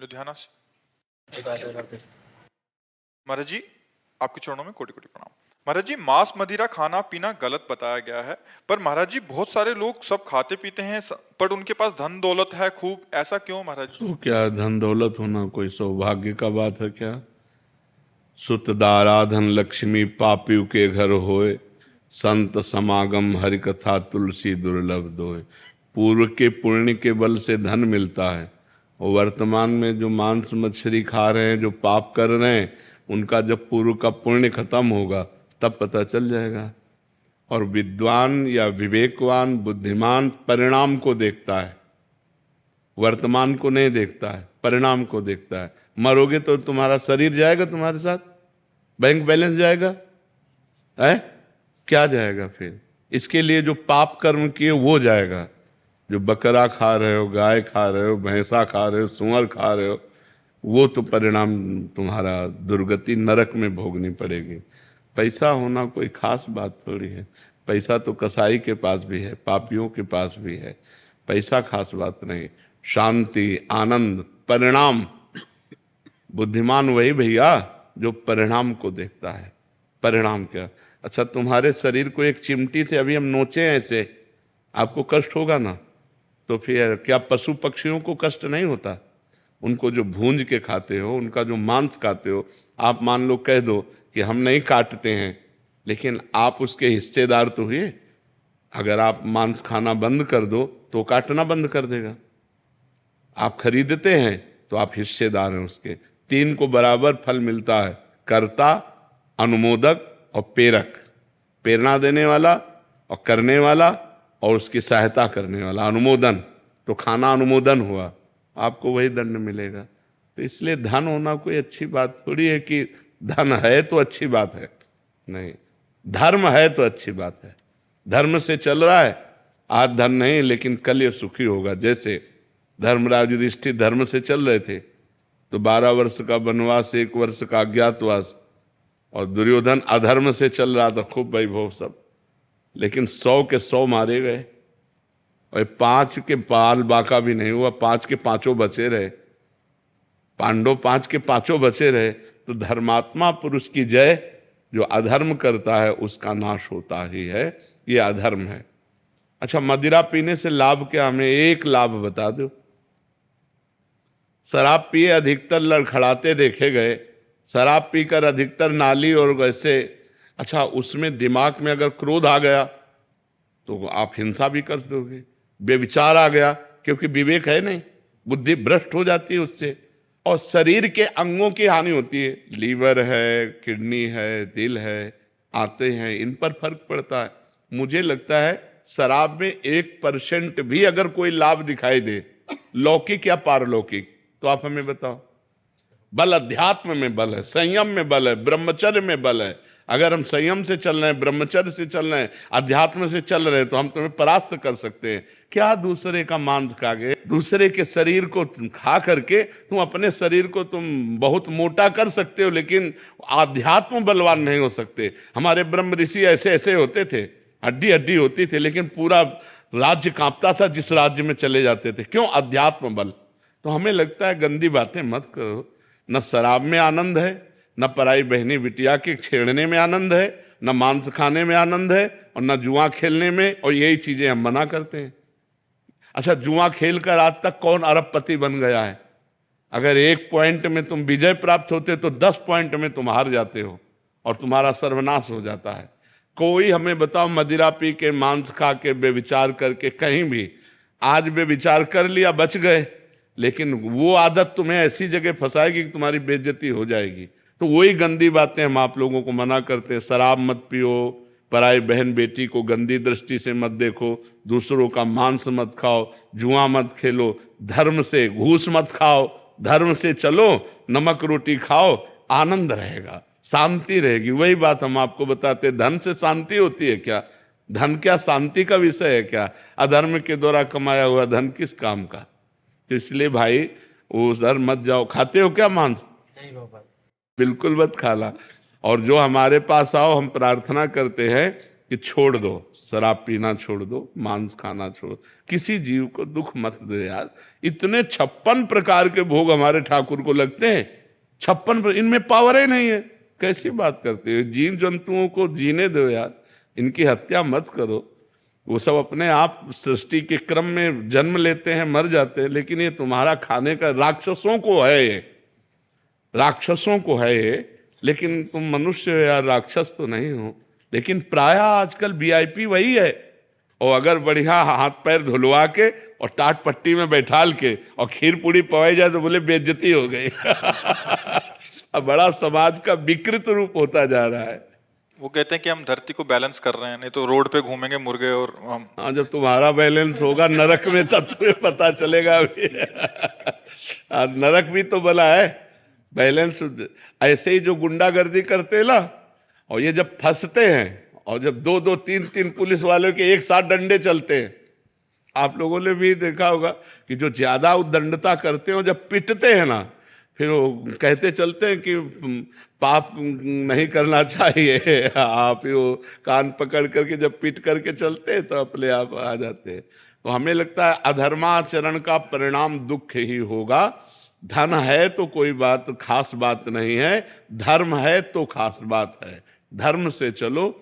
लुधियाना से। महाराज जी, आपके चरणों में कोटि कोटि प्रणाम। महाराज जी, मांस मदिरा खाना पीना गलत बताया गया है, पर महाराज जी बहुत सारे लोग सब खाते पीते हैं, पर उनके पास धन दौलत है खूब, ऐसा क्यों महाराज जी? तो क्या धन दौलत होना कोई सौभाग्य का बात है क्या? सुत दाराधन लक्ष्मी पापियों के घर होए, संत समागम हरि कथा तुलसी दुर्लभ दोए। पूर्व के पुण्य के बल से धन मिलता है, और वर्तमान में जो मांस मछली खा रहे हैं, जो पाप कर रहे हैं, उनका जब पूर्व का पुण्य खत्म होगा तब पता चल जाएगा। और विद्वान या विवेकवान बुद्धिमान परिणाम को देखता है, वर्तमान को नहीं देखता है, परिणाम को देखता है। मरोगे तो तुम्हारा शरीर जाएगा, तुम्हारे साथ बैंक बैलेंस जाएगा है, क्या जाएगा फिर? इसके लिए जो पाप कर्म किए वो जाएगा। जो बकरा खा रहे हो, गाय खा रहे हो, भैंसा खा रहे हो, सुअर खा रहे हो, वो तो परिणाम तुम्हारा दुर्गति नरक में भोगनी पड़ेगी। पैसा होना कोई खास बात थोड़ी है। पैसा तो कसाई के पास भी है, पापियों के पास भी है। पैसा खास बात नहीं। शांति, आनंद, परिणाम। बुद्धिमान वही भैया जो परिणाम को देखता है। परिणाम क्या? अच्छा, तुम्हारे शरीर को एक चिमटी से अभी हम नोचे ऐसे, आपको कष्ट होगा ना? तो फिर क्या पशु पक्षियों को कष्ट नहीं होता? उनको जो भूंज के खाते हो, उनका जो मांस खाते हो, आप मान लो कह दो कि हम नहीं काटते हैं, लेकिन आप उसके हिस्सेदार तो हुए। अगर आप मांस खाना बंद कर दो तो काटना बंद कर देगा। आप खरीदते हैं तो आप हिस्सेदार हैं उसके। तीन को बराबर फल मिलता है, कर्ता, अनुमोदक और प्रेरक। प्रेरणा देने वाला और करने वाला और उसकी सहायता करने वाला, अनुमोदन। तो खाना अनुमोदन हुआ, आपको वही दंड मिलेगा। तो इसलिए धन होना कोई अच्छी बात थोड़ी है कि धन है तो अच्छी बात है, नहीं। धर्म है तो अच्छी बात है। धर्म से चल रहा है, आज धन नहीं लेकिन कल ये सुखी होगा। जैसे धर्मराज युधिष्ठिर धर्म से चल रहे थे तो 12 वर्ष का वनवास, 1 वर्ष का अज्ञातवास, और दुर्योधन अधर्म से चल रहा था, खूब वैभव सब, लेकिन 100 के 100 मारे गए, और 5 के पाल बाका भी नहीं हुआ, 5 के 5 बचे रहे। पांडव 5 के 5 बचे रहे। तो धर्मात्मा पुरुष की जय, जो अधर्म करता है उसका नाश होता ही है। ये अधर्म है। अच्छा, मदिरा पीने से लाभ क्या? हमें एक लाभ बता दो। शराब पिए अधिकतर लड़खड़ाते देखे गए। शराब पीकर अधिकतर नाली और वैसे, अच्छा उसमें दिमाग में अगर क्रोध आ गया तो आप हिंसा भी कर दोगे। बेविचार आ गया, क्योंकि विवेक है नहीं, बुद्धि भ्रष्ट हो जाती है उससे, और शरीर के अंगों की हानि होती है। लीवर है, किडनी है, दिल है, आते हैं, इन पर फर्क पड़ता है। मुझे लगता है शराब में 1% भी अगर कोई लाभ दिखाई दे, लौकिक या पारलौकिक, तो आप हमें बताओ। बल अध्यात्म में बल है, संयम में बल है, ब्रह्मचर्य में बल है। अगर हम संयम से चल रहे हैं, ब्रह्मचर्य से चल रहे हैं, अध्यात्म से चल रहे हैं, तो हम तुम्हें परास्त कर सकते हैं। क्या दूसरे का मांस खा के, दूसरे के शरीर को खा करके तुम अपने शरीर को तुम बहुत मोटा कर सकते हो, लेकिन आध्यात्म बलवान नहीं हो सकते। हमारे ब्रह्म ऋषि ऐसे ऐसे होते थे, हड्डी हड्डी होती थी, लेकिन पूरा राज्य कांपता था जिस राज्य में चले जाते थे। क्यों? अध्यात्म बल। तो हमें लगता है गंदी बातें मत करो। न शराब में आनंद है, न पराई बहनी बिटिया के छेड़ने में आनंद है, न मांस खाने में आनंद है, और न जुआ खेलने में, और यही चीजें हम मना करते हैं। अच्छा, जुआ खेलकर आज तक कौन अरबपति बन गया है? अगर 1 पॉइंट में तुम विजय प्राप्त होते तो 10 पॉइंट में तुम हार जाते हो और तुम्हारा सर्वनाश हो जाता है। कोई हमें बताओ, मदिरा पी के, मांस खा के, बेविचार करके, कहीं भी आज बेविचार कर लिया, बच गए, लेकिन वो आदत तुम्हें ऐसी जगह फंसाएगी कि तुम्हारी बेइज्जती हो जाएगी। तो वही गंदी बातें हम आप लोगों को मना करते हैं। शराब मत पियो, पराई बहन बेटी को गंदी दृष्टि से मत देखो, दूसरों का मांस मत खाओ, जुआ मत खेलो, धर्म से घूस मत खाओ, धर्म से चलो, नमक रोटी खाओ, आनंद रहेगा, शांति रहेगी। वही बात हम आपको बताते। धन से शांति होती है क्या? धन क्या शांति का विषय है क्या? अधर्म के द्वारा कमाया हुआ धन किस काम का? तो इसलिए भाई उधर मत जाओ। खाते हो क्या मांस? नहीं बाबा, बिल्कुल मत खाला। और जो हमारे पास आओ, हम प्रार्थना करते हैं कि छोड़ दो, शराब पीना छोड़ दो, मांस खाना छोड़ दो, किसी जीव को दुख मत दो यार। इतने 56 प्रकार के भोग हमारे ठाकुर को लगते हैं, 56, इनमें पावर ही नहीं है। कैसी बात करते हो? जीव जंतुओं को जीने दो यार, इनकी हत्या मत करो। वो सब अपने आप सृष्टि के क्रम में जन्म लेते हैं, मर जाते हैं, लेकिन ये तुम्हारा खाने का, राक्षसों को है ये, राक्षसों को है ये, लेकिन तुम मनुष्य हो यार, राक्षस तो नहीं हो। लेकिन प्राय आजकल वीआईपी वही है, और अगर बढ़िया हाथ पैर धुलवा के और टाट पट्टी में बैठाल के और खीर पूड़ी पवाई जाए तो बोले बेइज्जती हो गई। अब बड़ा समाज का विकृत रूप होता जा रहा है। वो कहते हैं कि हम धरती को बैलेंस कर रहे हैं, नहीं तो रोड पे घूमेंगे मुर्गे और हम। हाँ, जब तुम्हारा बैलेंस होगा नरक में तब तुम्हें पता चलेगा। नरक भी तो बना है बैलेंस। ऐसे ही जो गुंडागर्दी करते हैं ना, और ये जब फंसते हैं, और जब 2-2, 3-3 पुलिस वालों के एक साथ डंडे चलते हैं, आप लोगों ने भी देखा होगा कि जो ज्यादा उद्दंडता करते हैं, जब पिटते हैं ना, फिर वो कहते चलते हैं कि पाप नहीं करना चाहिए। आप वो कान पकड़ करके जब पीट करके चलते हैं तो अपने आप आ जाते हैं। तो हमें लगता है अधर्माचरण का परिणाम दुख ही होगा। धन है तो कोई बात खास बात नहीं है, धर्म है तो खास बात है। धर्म से चलो,